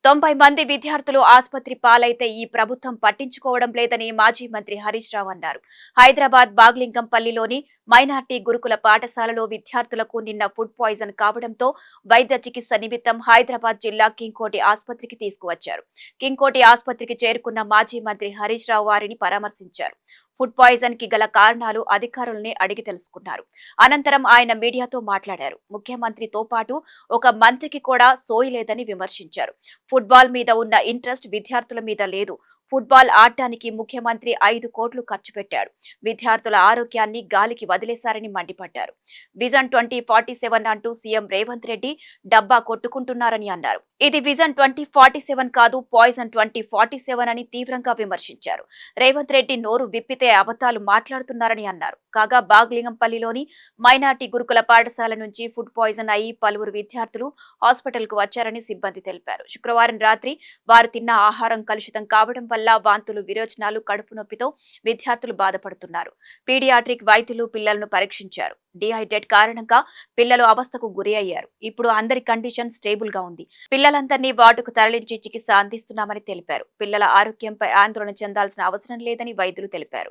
90 మంది విద్యార్థులు ఆసుపత్రి పాలైతే ఈ ప్రభుత్వం పట్టించుకోవడం లేదని మాజీ మంత్రి హరీష్ రావు అన్నారు. హైదరాబాద్ బాగ్లింగంపల్లిలోని మైనార్టీ గురుకుల పాఠశాలలో విద్యార్థులకు నిన్న ఫుడ్ పాయిజన్ కావడంతో వైద్య చికిత్స నిమిత్తం హైదరాబాద్ జిల్లా కింగ్కోటి ఆసుపత్రికి తీసుకువచ్చారు. కింగ్కోటి ఆసుపత్రికి చేరుకున్న మాజీ మంత్రి హరీష్ రావు వారిని పరామర్శించారు. ఫుడ్ పాయిజన్ కి గల కారణాలు అధికారులనే అడిగి తెలుసుకున్నారు. అనంతరం ఆయన మీడియాతో మాట్లాడారు. ముఖ్యమంత్రితో పాటు ఒక మంత్రికి కూడా సోయి లేదని విమర్శించారు. ఫుట్బాల్ మీద ఉన్న ఇంట్రెస్ట్ విద్యార్థుల మీద లేదు. ఫుట్బాల్ ఆడటానికి ముఖ్యమంత్రి 5 కోట్లు ఖర్చు పెట్టాడు. విద్యార్థుల ఆరోగ్యాన్ని గాలికి వదిలేశారని మండిపడ్డారు. విజన్ 2047 అంటూ సీఎం రేవంత్ రెడ్డి డబ్బా కొట్టుకుంటున్నారని అన్నారు. ఇది విజన్ 2047 కాదు, పాయిజన్ 2047 అని తీవ్రంగా విమర్శించారు. రేవంత్ రెడ్డి నోరు విప్పితే అబద్ధాలు మాట్లాడుతున్నారని అన్నారు. కాగా బాగ్లింగంపల్లిలోని మైనార్టీ గురుకుల పాఠశాల నుంచి ఫుడ్ పాయిజన్ అయి పలువురు విద్యార్థులు హాస్పిటల్ కు వచ్చారని సిబ్బంది తెలిపారు. శుక్రవారం రాత్రి వారు తిన్న ఆహారం కలుషితం కావడం వల్ల వాంతులు, విరోచనాలు, కడుపు నొప్పితో విద్యార్థులు బాధపడుతున్నారు. పీడియాట్రిక్ వైద్యులు పిల్లలను పరీక్షించారు. డీహైడ్రేట్ కారణంగా పిల్లలు అవస్థకు గురి అయ్యారు. ఇప్పుడు అందరి కండిషన్ స్టేబుల్ గా ఉంది. పిల్లలందరినీ వార్డుకు తరలించి చికిత్స అందిస్తున్నామని తెలిపారు. పిల్లల ఆరోగ్యంపై ఆందోళన చెందాల్సిన అవసరం లేదని వైద్యులు తెలిపారు.